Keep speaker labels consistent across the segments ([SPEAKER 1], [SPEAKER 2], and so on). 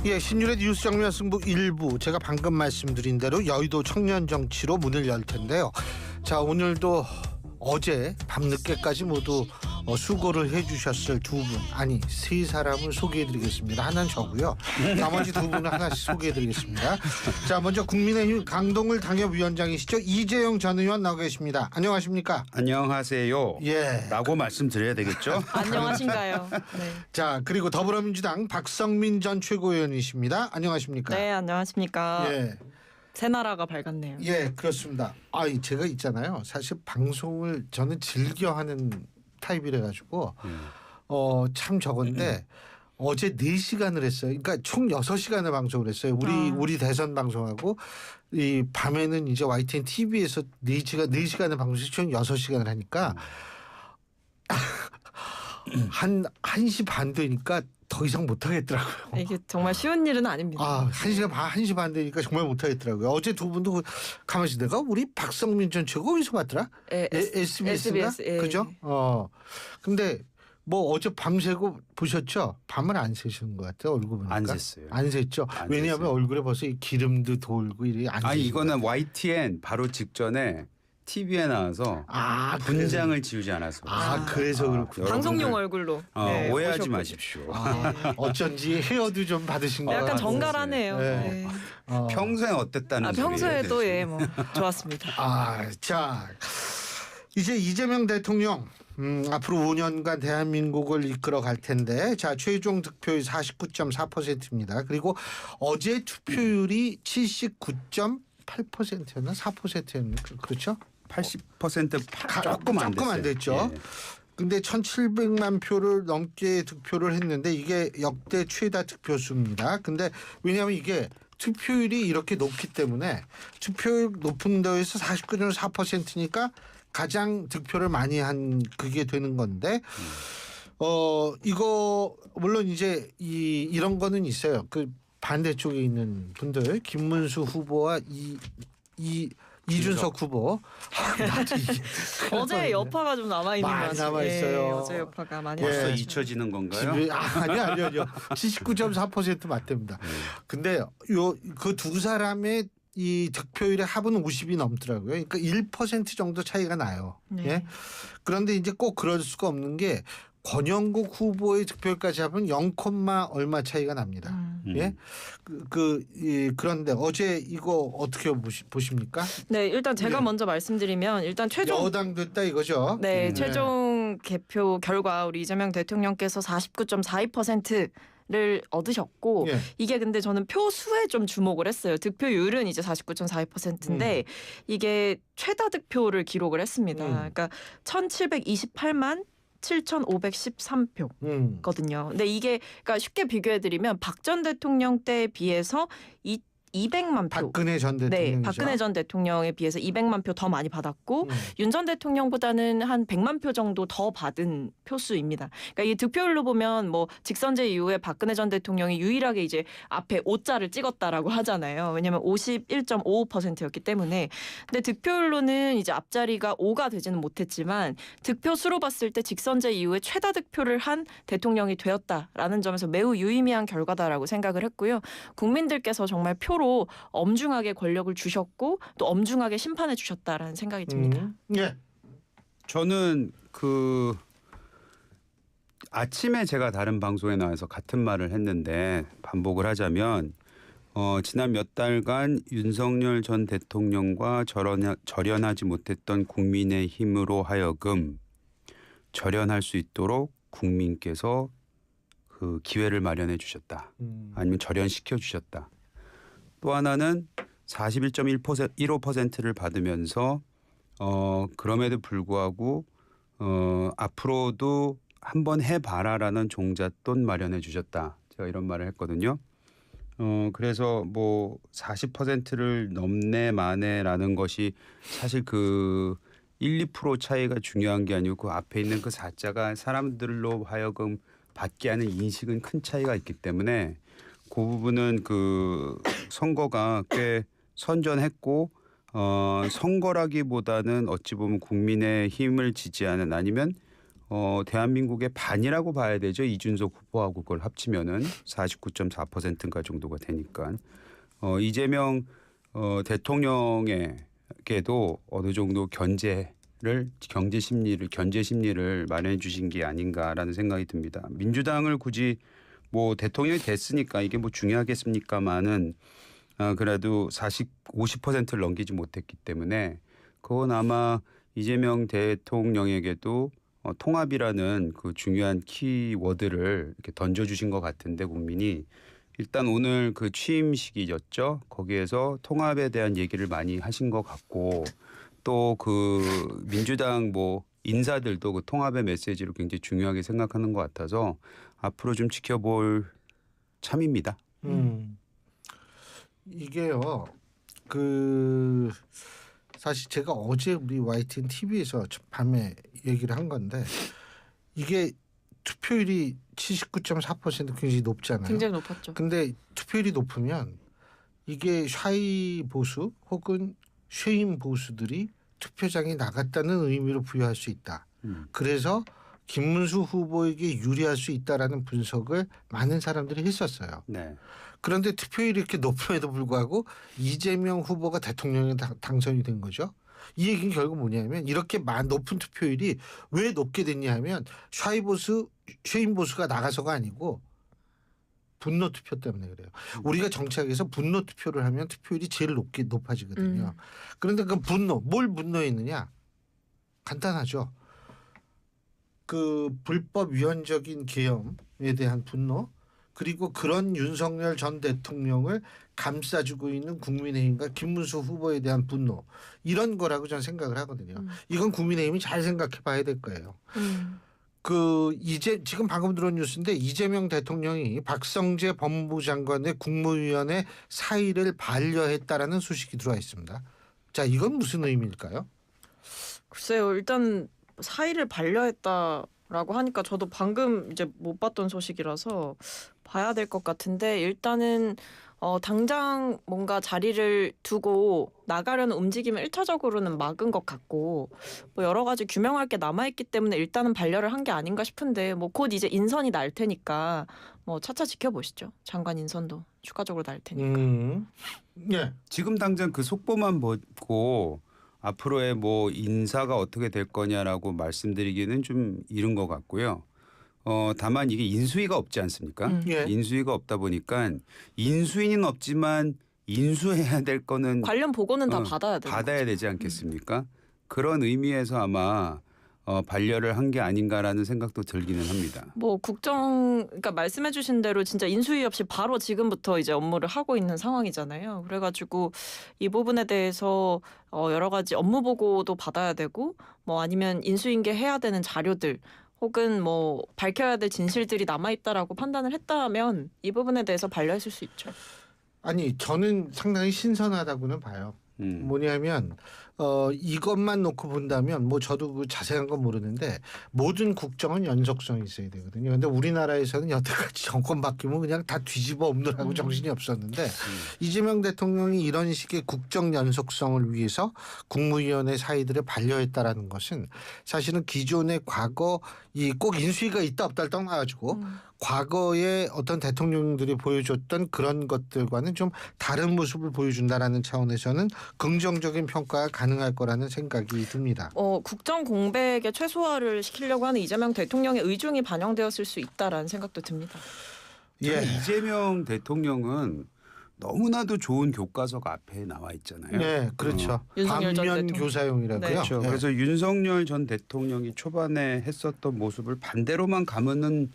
[SPEAKER 1] 예, 신율의 뉴스 정면 승부 1부, 제가 방금 말씀드린 대로 여의도 청년 정치로 문을 열 텐데요. 자, 오늘도 어제 밤늦게까지 모두 수고를 해주셨을 두 분, 아니 세 사람을 소개해드리겠습니다. 하나는 저고요. 나머지 두 분은 하나씩 소개해드리겠습니다. 자, 먼저 국민의힘 강동을 당협위원장이시죠. 이재용 전 의원 나와 계십니다. 안녕하십니까?
[SPEAKER 2] 안녕하세요.
[SPEAKER 1] 예.
[SPEAKER 2] 라고 말씀드려야 되겠죠?
[SPEAKER 3] 안녕하신가요? 네.
[SPEAKER 1] 자, 그리고 더불어민주당 박성민 전 최고위원이십니다. 안녕하십니까?
[SPEAKER 3] 네, 안녕하십니까?
[SPEAKER 1] 예.
[SPEAKER 3] 새나라가 밝았네요.
[SPEAKER 1] 예, 그렇습니다. 제가 있잖아요. 사실 방송을 저는 즐겨하는 타입이라 가지고 참 적은데 어제 4시간을 했어요. 그러니까 총 6시간을 방송을 했어요. 우리 대선 방송하고 이 밤에는 이제 YTN TV에서 4시간을 방송해서 총 6시간을 하니까 한 1시 반 되니까 더 이상 못 하겠더라고요.
[SPEAKER 3] 이게 정말 쉬운 일은 아닙니다.
[SPEAKER 1] 1시 반 되니까 정말 못 하겠더라고요. 어제 두 분도 가만히 내가 우리 박성민 전 최고 어디서 봤더라? SBS인가?
[SPEAKER 3] SBS, 예.
[SPEAKER 1] 그죠? 근데 뭐 어제 밤새고 보셨죠? 밤을 안 새시는 것 같아요. 얼굴 보니까.
[SPEAKER 2] 안 샜어요.
[SPEAKER 1] 안 샜죠.
[SPEAKER 2] 안
[SPEAKER 1] 왜냐하면
[SPEAKER 2] 샜어요.
[SPEAKER 1] 얼굴에 벌써 이 기름도 돌고 이게 안
[SPEAKER 2] 아니
[SPEAKER 1] 새신
[SPEAKER 2] 이거는
[SPEAKER 1] 거예요.
[SPEAKER 2] YTN 바로 직전에 TV에 나와서 분장을 지우지 않아서
[SPEAKER 1] 그래서 그렇군요.
[SPEAKER 3] 방송용 얼굴로. 네,
[SPEAKER 2] 오해하지
[SPEAKER 3] 오셨군요.
[SPEAKER 2] 마십시오.
[SPEAKER 1] 어쩐지 헤어도 좀 받으신 것
[SPEAKER 3] 약간
[SPEAKER 1] 같아요.
[SPEAKER 3] 정갈하네요.
[SPEAKER 1] 네.
[SPEAKER 3] 네.
[SPEAKER 2] 평소에 어땠다는 소리예요?
[SPEAKER 3] 평소에도
[SPEAKER 2] 대신.
[SPEAKER 3] 뭐 좋았습니다.
[SPEAKER 1] 자, 이제 이재명 대통령 앞으로 5년간 대한민국을 이끌어 갈 텐데, 자, 최종 득표율 49.4%입니다. 그리고 어제 투표율이 79.8%였나 4%였나 그렇죠?
[SPEAKER 2] 80% 조금 안 됐어요.
[SPEAKER 1] 조금 안 됐죠.
[SPEAKER 2] 예.
[SPEAKER 1] 근데 1,700만 표를 넘게 득표를 했는데 이게 역대 최다 득표수입니다. 근데 왜냐하면 이게 투표율이 이렇게 높기 때문에 투표율 높은 데에서 49.4%니까 가장 득표를 많이 한 그게 되는 건데 이거 물론 이제 이런 거는 있어요. 그 반대쪽에 있는 분들 김문수 후보와 이준석 후보.
[SPEAKER 3] 어제 여파가 좀 남아있는 것
[SPEAKER 1] 많이
[SPEAKER 3] 같아요.
[SPEAKER 1] 남아있어요.
[SPEAKER 3] 예, 어제 여파가 많이
[SPEAKER 2] 벌써
[SPEAKER 1] 예.
[SPEAKER 2] 잊혀지는 건가요?
[SPEAKER 1] 아니요. 79.4% 맞답니다. 근데 그 두 사람의 이 득표율의 합은 50이 넘더라고요. 그러니까 1% 정도 차이가 나요.
[SPEAKER 3] 네.
[SPEAKER 1] 예? 그런데 이제 꼭 그럴 수가 없는 게 권영국 후보의 득표율까지 하면 0, 얼마 차이가 납니다. 예? 그런데 어제 이거 어떻게 보십니까?
[SPEAKER 3] 네, 일단 제가 먼저 말씀드리면 일단 최종
[SPEAKER 1] 여당 됐다 이거죠.
[SPEAKER 3] 네, 최종 개표 결과 우리 이재명 대통령께서 49.42%를 얻으셨고
[SPEAKER 1] 예.
[SPEAKER 3] 이게 근데 저는 표수에 좀 주목을 했어요. 득표율은 이제 49.42%인데 이게 최다 득표를 기록을 했습니다. 그러니까 1,728만 7,513표거든요. 근데 이게 그러니까 쉽게 비교해드리면 박 전 대통령 때에 비해서 200만 표.
[SPEAKER 1] 박근혜 전 대통령이죠.
[SPEAKER 3] 네, 박근혜 전 대통령에 비해서 200만 표 더 많이 받았고 윤 전 대통령보다는 한 100만 표 정도 더 받은 표수입니다. 그러니까 이 득표율로 보면 뭐 직선제 이후에 박근혜 전 대통령이 유일하게 이제 앞에 5자를 찍었다라고 하잖아요. 왜냐하면 51.55%였기 때문에. 근데 득표율로는 이제 앞자리가 5가 되지는 못했지만 득표수로 봤을 때 직선제 이후에 최다 득표를 한 대통령이 되었다라는 점에서 매우 유의미한 결과다라고 생각을 했고요. 국민들께서 정말 표로 엄중하게 권력을 주셨고 또 엄중하게 심판해 주셨다라는 생각이 듭니다.
[SPEAKER 1] 예.
[SPEAKER 2] 저는 아침에 제가 다른 방송에 나와서 같은 말을 했는데 반복을 하자면 지난 몇 달간 윤석열 전 대통령과 절연하지 못했던 국민의힘으로 하여금 절연할 수 있도록 국민께서 그 기회를 마련해 주셨다. 아니면 절연시켜 주셨다. 또 하나는 41.15%를 받으면서 그럼에도 불구하고 앞으로도 한번 해봐라라는 종잣돈 마련해 주셨다. 제가 이런 말을 했거든요. 그래서 뭐 40%를 넘네 마네라는 것이 사실 그 1, 2% 차이가 중요한 게 아니고 그 앞에 있는 그 4자가 사람들로 하여금 받게 하는 인식은 큰 차이가 있기 때문에 그 부분은 그 선거가 꽤 선전했고 선거라기보다는 어찌 보면 국민의 힘을 지지하는 아니면 대한민국의 반이라고 봐야 되죠. 이준석 후보하고 그걸 합치면은 49.4%인가 정도가 되니까 이재명 대통령에게도 어느 정도 견제 심리를 마련해 주신 게 아닌가라는 생각이 듭니다. 민주당을 굳이 뭐 대통령이 됐으니까 이게 뭐 중요하겠습니까마는 그래도 50%를 넘기지 못했기 때문에 그건 아마 이재명 대통령에게도 통합이라는 그 중요한 키워드를 이렇게 던져주신 것 같은데 국민이 일단 오늘 그 취임식이었죠. 거기에서 통합에 대한 얘기를 많이 하신 것 같고 또 그 민주당 뭐 인사들도 그 통합의 메시지를 굉장히 중요하게 생각하는 것 같아서 앞으로 좀 지켜볼 참입니다.
[SPEAKER 1] 이게요. 사실 제가 어제 우리 YTN TV에서 밤에 얘기를 한 건데 이게 투표율이 79.4% 굉장히 높잖아요.
[SPEAKER 3] 굉장히 높았죠.
[SPEAKER 1] 근데 투표율이 높으면 이게 샤이 보수 혹은 쉐임 보수들이 투표장에 나갔다는 의미로 부여할 수 있다. 그래서 김문수 후보에게 유리할 수 있다라는 분석을 많은 사람들이 했었어요.
[SPEAKER 2] 네.
[SPEAKER 1] 그런데 투표율이 이렇게 높음에도 불구하고 이재명 후보가 대통령에 당선이 된 거죠. 이 얘기는 결국 뭐냐면 이렇게 높은 투표율이 왜 높게 됐냐 하면 쉐임 보수가 나가서가 아니고 분노 투표 때문에 그래요. 우리가 정치학에서 분노 투표를 하면 투표율이 제일 높아지거든요. 그런데 그 뭘 분노했느냐? 간단하죠. 그 불법 위헌적인 계엄에 대한 분노 그리고 그런 윤석열 전 대통령을 감싸주고 있는 국민의힘과 김문수 후보에 대한 분노 이런 거라고 저는 생각을 하거든요. 이건 국민의힘이 잘 생각해 봐야 될 거예요. 지금 방금 들어온 뉴스인데 이재명 대통령이 박성재 법무부 장관의 국무위원회 사의를 반려했다라는 소식이 들어와 있습니다. 자, 이건 무슨 의미일까요?
[SPEAKER 3] 글쎄요. 일단 사의를 반려했다라고 하니까 저도 방금 이제 못 봤던 소식이라서 봐야 될 것 같은데 일단은 당장 뭔가 자리를 두고 나가려는 움직임을 1차적으로는 막은 것 같고 뭐 여러 가지 규명할 게 남아있기 때문에 일단은 반려를 한 게 아닌가 싶은데 뭐 곧 이제 인선이 날 테니까 뭐 차차 지켜보시죠. 장관 인선도 추가적으로 날 테니까.
[SPEAKER 1] 예.
[SPEAKER 2] 지금 당장 그 속보만 보고 앞으로의 뭐 인사가 어떻게 될 거냐라고 말씀드리기는 좀 이른 것 같고요. 다만 이게 인수위가 없지 않습니까?
[SPEAKER 1] 예.
[SPEAKER 2] 인수위가 없다 보니까 인수위는 없지만 인수해야 될 거는
[SPEAKER 3] 관련 보고는 다 받아야 돼요.
[SPEAKER 2] 받아야 되지 않겠습니까? 그런 의미에서 아마 반려를 한 게 아닌가라는 생각도 들기는 합니다.
[SPEAKER 3] 뭐 그러니까 말씀해주신 대로 진짜 인수위 없이 바로 지금부터 이제 업무를 하고 있는 상황이잖아요. 그래가지고 이 부분에 대해서 여러 가지 업무 보고도 받아야 되고 뭐 아니면 인수인계 해야 되는 자료들. 혹은 뭐 밝혀야 될 진실들이 남아있다라고 판단을 했다면 이 부분에 대해서 반려했을 수 있죠.
[SPEAKER 1] 아니 저는 상당히 신선하다고는 봐요. 뭐냐면 이것만 놓고 본다면 뭐 저도 그 자세한 건 모르는데 모든 국정은 연속성이 있어야 되거든요. 근데 우리나라에서는 여태까지 정권 바뀌면 그냥 다 뒤집어 엎느라고 정신이 없었는데 이재명 대통령이 이런 식의 국정 연속성을 위해서 국무위원회 사의들을 반려했다라는 것은 사실은 기존의 과거 꼭 인수위가 있다 없다를 떠나가지고 과거에 어떤 대통령들이 보여줬던 그런 것들과는 좀 다른 모습을 보여준다라는 차원에서는 긍정적인 평가가 가능할 거라는 생각이 듭니다.
[SPEAKER 3] 국정 공백의 최소화를 시키려고 하는 이재명 대통령의 의중이 반영되었을 수 있다라는 생각도 듭니다.
[SPEAKER 2] 예. 이재명 대통령은 너무나도 좋은 교과서가 앞에 나와 있잖아요.
[SPEAKER 1] 네, 그렇죠. 반면 교사용이라고요.
[SPEAKER 3] 네.
[SPEAKER 2] 그렇죠.
[SPEAKER 1] 네.
[SPEAKER 2] 그래서 윤석열 전 대통령이 초반에 했었던 모습을 반대로만 가면은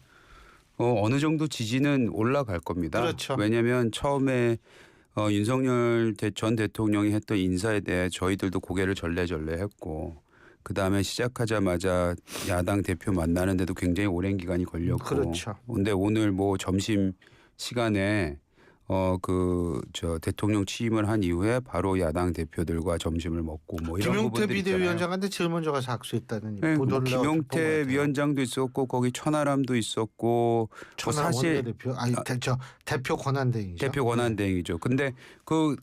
[SPEAKER 2] 어느 정도 지지는 올라갈 겁니다.
[SPEAKER 1] 그렇죠.
[SPEAKER 2] 왜냐하면 처음에 윤석열 전 대통령이 했던 인사에 대해 저희들도 고개를 절레절레했고 그다음에 시작하자마자 야당 대표 만나는데도 굉장히 오랜 기간이 걸렸고
[SPEAKER 1] 그렇죠.
[SPEAKER 2] 근데 오늘 뭐 점심 시간에 대통령 취임을 한 이후에 바로 야당 대표들과 점심을 먹고 뭐 이런
[SPEAKER 1] 김용태
[SPEAKER 2] 부분들이 있잖아요.
[SPEAKER 1] 비대위원장한테 제일 먼저 가서 악수했다는
[SPEAKER 2] 네, 뭐
[SPEAKER 1] 보도를
[SPEAKER 2] 김용태 위원장도 있었고 거기 천하람도 있었고
[SPEAKER 1] 천하람
[SPEAKER 2] 사실
[SPEAKER 1] 원내대표 대표 권한대행이죠.
[SPEAKER 2] 대표 권한대행이죠. 근데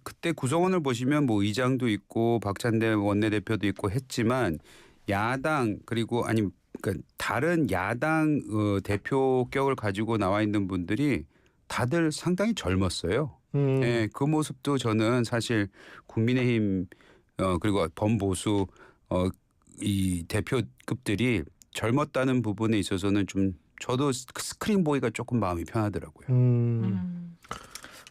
[SPEAKER 2] 그때 구성원을 보시면 뭐 의장도 있고 박찬대 원내대표도 있고 했지만 야당 그리고 그러니까 다른 야당 대표격을 가지고 나와 있는 분들이 다들 상당히 젊었어요. 예, 그 모습도 저는 사실 국민의힘 그리고 범보수 이 대표급들이 젊었다는 부분에 있어서는 좀 저도 스크린 보기가 조금 마음이 편하더라고요.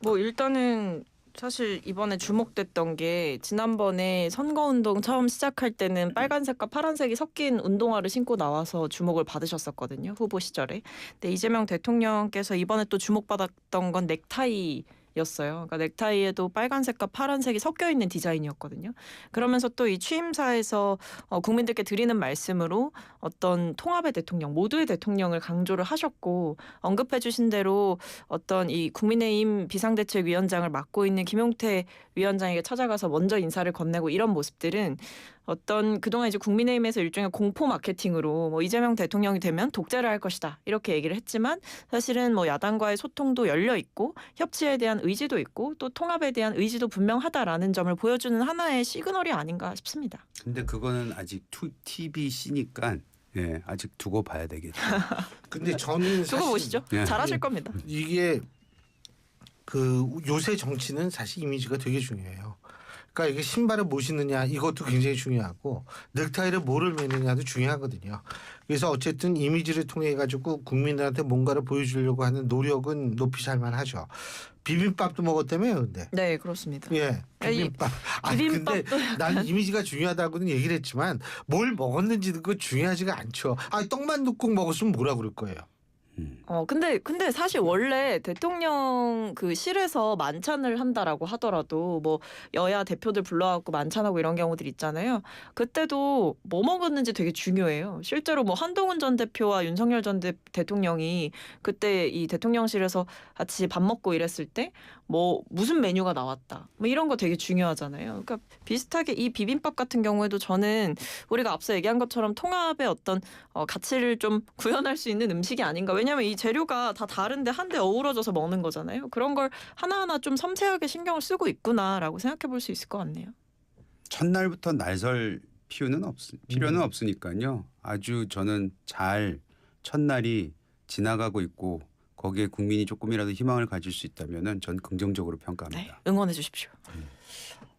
[SPEAKER 3] 뭐 일단은 사실 이번에 주목됐던 게 지난번에 선거운동 처음 시작할 때는 빨간색과 파란색이 섞인 운동화를 신고 나와서 주목을 받으셨었거든요. 후보 시절에. 근데 이재명 대통령께서 이번에 또 주목받았던 건 넥타이였어요. 그러니까 넥타이에도 빨간색과 파란색이 섞여 있는 디자인이었거든요. 그러면서 또 이 취임사에서 국민들께 드리는 말씀으로 어떤 통합의 대통령, 모두의 대통령을 강조를 하셨고 언급해 주신 대로 어떤 이 국민의힘 비상대책위원장을 맡고 있는 김용태 위원장에게 찾아가서 먼저 인사를 건네고 이런 모습들은 어떤 그동안 이제 국민의힘에서 일종의 공포 마케팅으로 뭐 이재명 대통령이 되면 독재를 할 것이다 이렇게 얘기를 했지만 사실은 뭐 야당과의 소통도 열려 있고 협치에 대한 의지도 있고 또 통합에 대한 의지도 분명하다라는 점을 보여주는 하나의 시그널이 아닌가 싶습니다.
[SPEAKER 2] 근데 그거는 아직 TBC니까 예, 아직 두고 봐야 되겠죠.
[SPEAKER 1] 근데 저는
[SPEAKER 3] 두고
[SPEAKER 1] 사실
[SPEAKER 3] 보시죠.
[SPEAKER 2] 예.
[SPEAKER 3] 잘하실 겁니다.
[SPEAKER 1] 이게 그 요새 정치는 사실 이미지가 되게 중요해요. 그러니까 이게 신발을 뭐 신느냐 이것도 굉장히 중요하고 넥타이를 뭐를 매느냐도 중요하거든요. 그래서 어쨌든 이미지를 통해 가지고 국민들한테 뭔가를 보여주려고 하는 노력은 높이 살만하죠. 비빔밥도 먹었다며요, 근데.
[SPEAKER 3] 네, 그렇습니다.
[SPEAKER 1] 예, 비빔밥. 아니 근데 난 이미지가 중요하다고는 얘기를 했지만 뭘 먹었는지도 그 중요하지가 않죠. 아 떡만둣국 먹었으면 뭐라 그럴 거예요.
[SPEAKER 3] 근데 사실 원래 대통령 그 실에서 만찬을 한다라고 하더라도 뭐 여야 대표들 불러갖고 만찬하고 이런 경우들 있잖아요. 그때도 뭐 먹었는지 되게 중요해요. 실제로 뭐 한동훈 전 대표와 윤석열 전 대통령이 그때 이 대통령실에서 같이 밥 먹고 이랬을 때 뭐 무슨 메뉴가 나왔다. 뭐 이런 거 되게 중요하잖아요. 그러니까 비슷하게 이 비빔밥 같은 경우에도 저는 우리가 앞서 얘기한 것처럼 통합의 어떤 가치를 좀 구현할 수 있는 음식이 아닌가. 왜냐하면 이 재료가 다 다른데 한데 어우러져서 먹는 거잖아요. 그런 걸 하나하나 좀 섬세하게 신경을 쓰고 있구나라고 생각해 볼 수 있을 것 같네요.
[SPEAKER 2] 첫날부터 날설 필요는 없으니까요. 아주 저는 잘 첫날이 지나가고 있고 거기에 국민이 조금이라도 희망을 가질 수 있다면은 전 긍정적으로 평가합니다.
[SPEAKER 3] 네, 응원해 주십시오.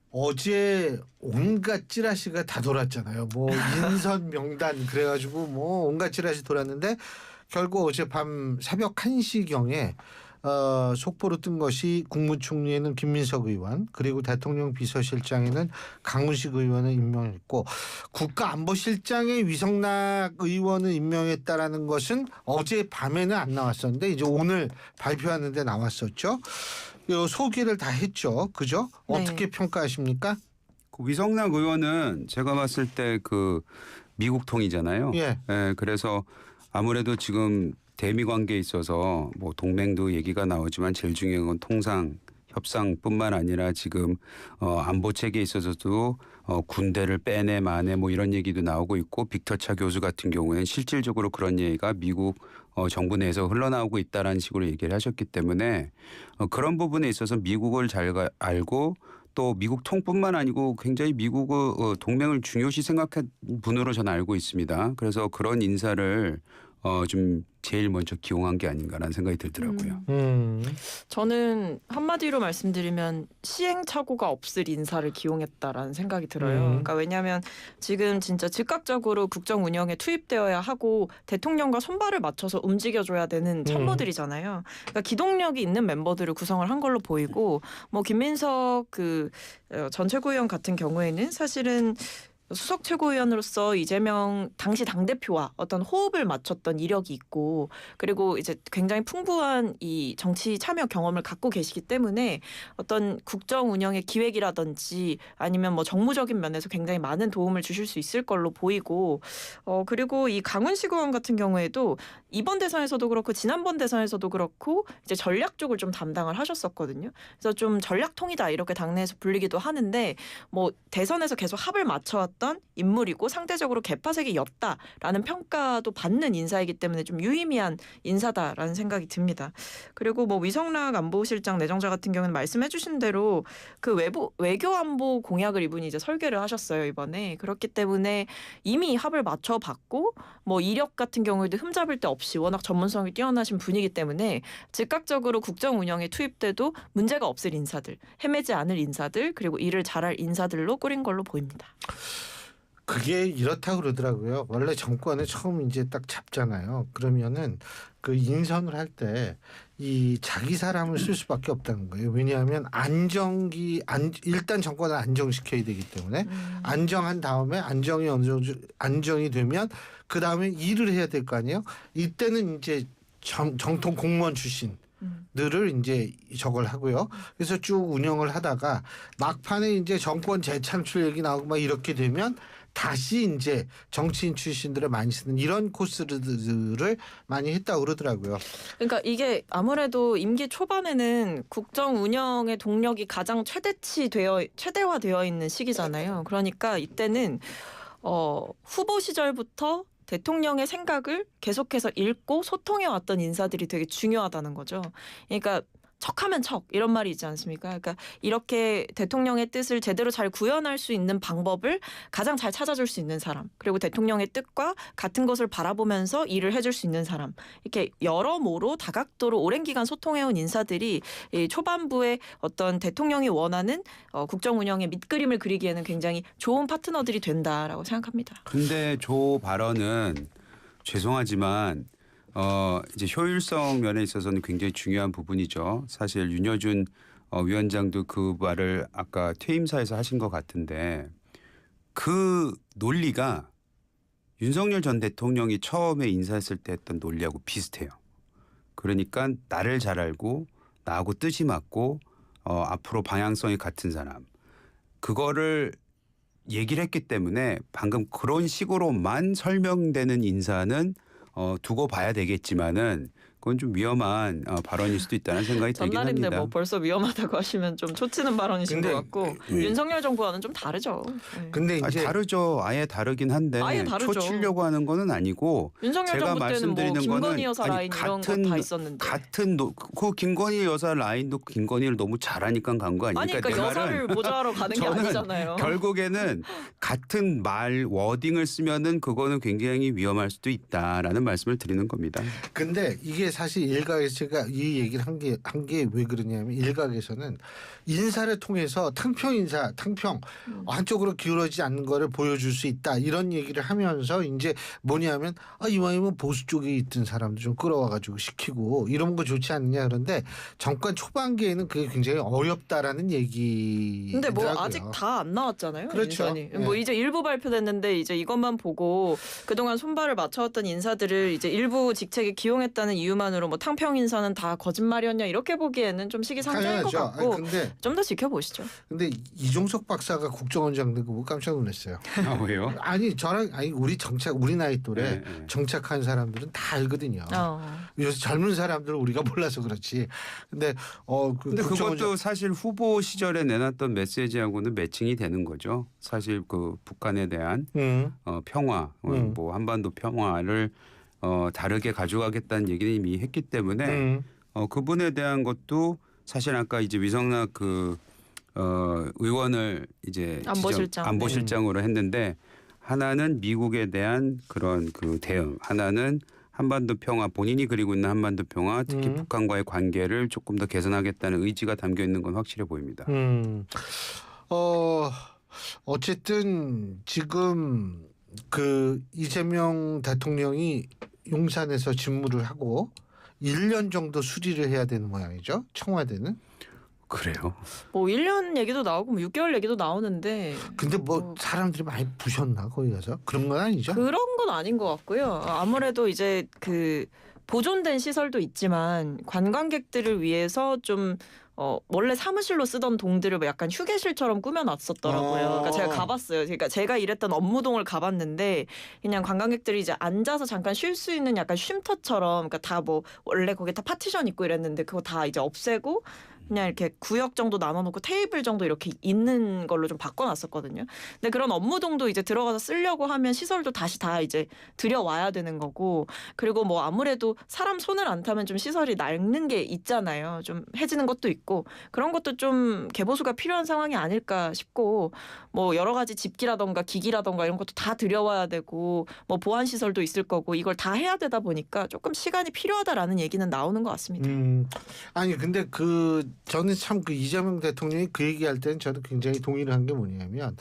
[SPEAKER 1] 어제 온갖 찌라시가 다 돌았잖아요. 뭐 인선 명단 그래가지고 뭐 온갖 찌라시 돌았는데 결국 어젯밤 새벽 1시경에 속보로 뜬 것이 국무총리에는 김민석 의원 그리고 대통령 비서실장에는 강훈식 의원을 임명했고 국가안보실장에 위성락 의원을 임명했다라는 것은 어제 밤에는 안 나왔었는데 이제 오늘 발표하는데 나왔었죠. 소개를 다 했죠. 그죠?
[SPEAKER 3] 네.
[SPEAKER 1] 어떻게 평가하십니까?
[SPEAKER 2] 그 위성락 의원은 제가 봤을 때 그 미국 통이잖아요.
[SPEAKER 1] 예.
[SPEAKER 2] 예, 그래서 아무래도 지금 대미 관계에 있어서 뭐 동맹도 얘기가 나오지만 제일 중요한 건 통상 협상뿐만 아니라 지금 안보 체계에 있어서도 군대를 빼내 마내 뭐 이런 얘기도 나오고 있고 빅터 차 교수 같은 경우에는 실질적으로 그런 얘기가 미국 정부 내에서 흘러나오고 있다라는 식으로 얘기를 하셨기 때문에 그런 부분에 있어서 미국을 잘 알고 또 미국 통뿐만 아니고 굉장히 미국의 동맹을 중요시 생각한 분으로 저는 알고 있습니다. 그래서 그런 인사를 좀 제일 먼저 기용한 게 아닌가라는 생각이 들더라고요.
[SPEAKER 3] 저는 한마디로 말씀드리면 시행착오가 없을 인사를 기용했다라는 생각이 들어요. 그러니까 왜냐하면 지금 진짜 즉각적으로 국정 운영에 투입되어야 하고 대통령과 손발을 맞춰서 움직여줘야 되는 참모들이잖아요. 그러니까 기동력이 있는 멤버들을 구성을 한 걸로 보이고 뭐 김민석 전 최고위원 같은 경우에는 사실은 수석 최고위원으로서 이재명 당시 당대표와 어떤 호흡을 맞췄던 이력이 있고 그리고 이제 굉장히 풍부한 이 정치 참여 경험을 갖고 계시기 때문에 어떤 국정 운영의 기획이라든지 아니면 뭐 정무적인 면에서 굉장히 많은 도움을 주실 수 있을 걸로 보이고 그리고 이 강훈식 의원 같은 경우에도 이번 대선에서도 그렇고 지난번 대선에서도 그렇고 이제 전략 쪽을 좀 담당을 하셨었거든요. 그래서 좀 전략통이다 이렇게 당내에서 불리기도 하는데 뭐 대선에서 계속 합을 맞춰왔던 있었던 인물이고 상대적으로 개파색이었다라는 평가도 받는 인사이기 때문에 좀 유의미한 인사다라는 생각이 듭니다. 그리고 뭐 위성락 안보실장 내정자 같은 경우는 말씀해주신 대로 그 외교 안보 공약을 이분이 이제 설계를 하셨어요 이번에. 그렇기 때문에 이미 합을 맞춰봤고 뭐 이력 같은 경우에도 흠잡을 데 없이 워낙 전문성이 뛰어나신 분이기 때문에 즉각적으로 국정 운영에 투입돼도 문제가 없을 인사들, 헤매지 않을 인사들, 그리고 일을 잘할 인사들로 꾸린 걸로 보입니다.
[SPEAKER 1] 그게 이렇다고 그러더라고요. 원래 정권을 처음 이제 딱 잡잖아요. 그러면은 그 인선을 할 때 이 자기 사람을 쓸 수밖에 없다는 거예요. 왜냐하면 일단 정권을 안정시켜야 되기 때문에 안정한 다음에 안정이 어느 정도 안정이 되면 그 다음에 일을 해야 될 거 아니에요. 이때는 이제 정통 공무원 출신들을 이제 저걸 하고요. 그래서 쭉 운영을 하다가 막판에 이제 정권 재창출 얘기 나오고 막 이렇게 되면 다시 이제 정치인 출신들을 많이 쓰는 이런 코스들을 많이 했다고 그러더라고요.
[SPEAKER 3] 그러니까 이게 아무래도 임기 초반에는 국정 운영의 동력이 가장 최대화되어 있는 시기잖아요. 그러니까 이때는 후보 시절부터 대통령의 생각을 계속해서 읽고 소통해 왔던 인사들이 되게 중요하다는 거죠. 그러니까 척하면 척 이런 말이 있지 않습니까? 그러니까 이렇게 대통령의 뜻을 제대로 잘 구현할 수 있는 방법을 가장 잘 찾아줄 수 있는 사람, 그리고 대통령의 뜻과 같은 것을 바라보면서 일을 해줄 수 있는 사람, 이렇게 여러모로 다각도로 오랜 기간 소통해온 인사들이 이 초반부에 어떤 대통령이 원하는 국정 운영의 밑그림을 그리기에는 굉장히 좋은 파트너들이 된다라고 생각합니다.
[SPEAKER 2] 근데 조 발언은 죄송하지만 이제 효율성 면에 있어서는 굉장히 중요한 부분이죠. 사실 윤여준 위원장도 그 말을 아까 퇴임사에서 하신 것 같은데 그 논리가 윤석열 전 대통령이 처음에 인사했을 때 했던 논리하고 비슷해요. 그러니까 나를 잘 알고 나하고 뜻이 맞고 앞으로 방향성이 같은 사람. 그거를 얘기를 했기 때문에 방금 그런 식으로만 설명되는 인사는 두고 봐야 되겠지만은 그건 좀 위험한 발언일 수도 있다는 생각이 들긴
[SPEAKER 3] 전날인데
[SPEAKER 2] 합니다.
[SPEAKER 3] 뭐 벌써 위험하다고 하시면 좀 초치는 발언이신 것 같고 윤석열 정부와는 좀 다르죠. 네.
[SPEAKER 1] 근데 이제
[SPEAKER 2] 다르죠. 아예 다르긴 한데
[SPEAKER 3] 아예 다르죠.
[SPEAKER 2] 초치려고 하는 거는 아니고
[SPEAKER 3] 윤석열
[SPEAKER 2] 제가
[SPEAKER 3] 정부 때는 뭐
[SPEAKER 2] 말씀드리는
[SPEAKER 3] 김건희
[SPEAKER 2] 거는
[SPEAKER 3] 여사
[SPEAKER 2] 아니,
[SPEAKER 3] 라인 이런 거 다 있었는데.
[SPEAKER 2] 그 김건희 여사 라인도 김건희를 너무 잘하니까 간 거 아닙니까?
[SPEAKER 3] 아니 그러니까 여사를 모자하러 가는 게
[SPEAKER 2] 저는
[SPEAKER 3] 아니잖아요.
[SPEAKER 2] 결국에는 같은 말 워딩을 쓰면은 그거는 굉장히 위험할 수도 있다라는 말씀을 드리는 겁니다.
[SPEAKER 1] 근데 이게 사실 일각에서 제가 이 얘기를 한 게 왜 그러냐면 일각에서는 인사를 통해서 탕평 한쪽으로 기울어지지 않는 거를 보여줄 수 있다 이런 얘기를 하면서 이제 뭐냐면 이왕이면 보수 쪽에 있던 사람들 좀 끌어와가지고 시키고 이런 거 좋지 않느냐. 그런데 정권 초반기에는 그게 굉장히 어렵다라는 얘기.
[SPEAKER 3] 근데 뭐 아직 다 안 나왔잖아요.
[SPEAKER 1] 그렇죠.
[SPEAKER 3] 인선이. 뭐 이제 일부 발표됐는데 이제 이것만 보고 그동안 손발을 맞춰왔던 인사들을 이제 일부 직책에 기용했다는 이유만으로 뭐 탕평 인사는 다 거짓말이었냐 이렇게 보기에는 좀 시기상조인 것 같고 좀 더 지켜보시죠.
[SPEAKER 1] 근데 이종석 박사가 국정원장 되고 뭐 깜짝 놀랐어요.
[SPEAKER 2] 왜요?
[SPEAKER 1] 우리 나이 또래 정착한 사람들은 다 알거든요. 요새 젊은 사람들은 우리가 몰라서 그렇지. 근데
[SPEAKER 2] 근데 그것도 사실 후보 시절에 내놨던 메시지하고는 매칭이 되는 거죠. 사실 그 북한에 대한 평화, 뭐 한반도 평화를 다르게 가져가겠다는 얘기를 이미 했기 때문에 그분에 대한 것도 사실 아까 이제 위성락 의원을 이제 안보실장으로 했는데 하나는 미국에 대한 그런 그 대응, 하나는 한반도 평화, 본인이 그리고 있는 한반도 평화, 특히 북한과의 관계를 조금 더 개선하겠다는 의지가 담겨 있는 건 확실해 보입니다.
[SPEAKER 1] 어쨌든 지금 그 이재명 대통령이 용산에서 집무를 하고 1년 정도 수리를 해야 되는 모양이죠. 청와대는.
[SPEAKER 2] 그래요.
[SPEAKER 3] 뭐 1년 얘기도 나오고 뭐 6개월 얘기도 나오는데.
[SPEAKER 1] 근데 뭐 사람들이 많이 부셨나 거기 가서? 그런 건 아니죠?
[SPEAKER 3] 그런 건 아닌 것 같고요. 아무래도 이제 그 보존된 시설도 있지만 관광객들을 위해서 좀 원래 사무실로 쓰던 동들을 뭐 약간 휴게실처럼 꾸며놨었더라고요. 그러니까 제가 가봤어요. 그러니까 제가 일했던 업무동을 가봤는데 그냥 관광객들이 이제 앉아서 잠깐 쉴 수 있는 약간 쉼터처럼, 그러니까 다 뭐 원래 거기 다 파티션 있고 이랬는데 그거 다 이제 없애고 그냥 이렇게 구역 정도 나눠놓고 테이블 정도 이렇게 있는 걸로 좀 바꿔놨었거든요. 근데 그런 업무동도 이제 들어가서 쓰려고 하면 시설도 다시 다 이제 들여와야 되는 거고, 그리고 뭐 아무래도 사람 손을 안 타면 좀 시설이 낡는 게 있잖아요. 좀 해지는 것도 있고 그런 것도 좀 개보수가 필요한 상황이 아닐까 싶고, 뭐 여러 가지 집기라던가 기기라던가 이런 것도 다 들여와야 되고 뭐 보안 시설도 있을 거고 이걸 다 해야 되다 보니까 조금 시간이 필요하다라는 얘기는 나오는 것 같습니다.
[SPEAKER 1] 아니 근데 저는 참 그 이재명 대통령이 그 얘기할 때는 저도 굉장히 동의를 한 게 뭐냐면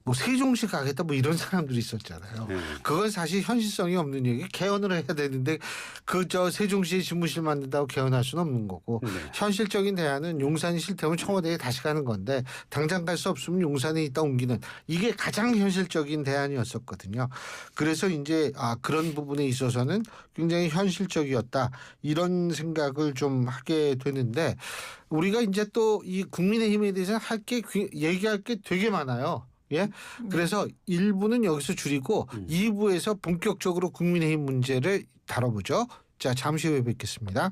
[SPEAKER 1] 뭐 세종시 가겠다 뭐 이런 사람들이 있었잖아요.
[SPEAKER 2] 네.
[SPEAKER 1] 그건 사실 현실성이 없는 얘기. 개헌을 해야 되는데 저 세종시에 집무실 만든다고 개헌할 수는 없는 거고,
[SPEAKER 2] 네.
[SPEAKER 1] 현실적인 대안은 용산이 싫다면 청와대에 다시 가는 건데 당장 갈 수 없으면 용산에 있다 옮기는, 이게 가장 현실적인 대안이었었거든요. 그래서 이제 그런 부분에 있어서는 굉장히 현실적이었다 이런 생각을 좀 하게 되는데, 우리가 이제 또 이 국민의힘에 대해서 얘기할 게 되게 많아요. 예. 그래서 1부는 여기서 줄이고 2부에서 본격적으로 국민의힘 문제를 다뤄보죠. 자, 잠시 후에 뵙겠습니다.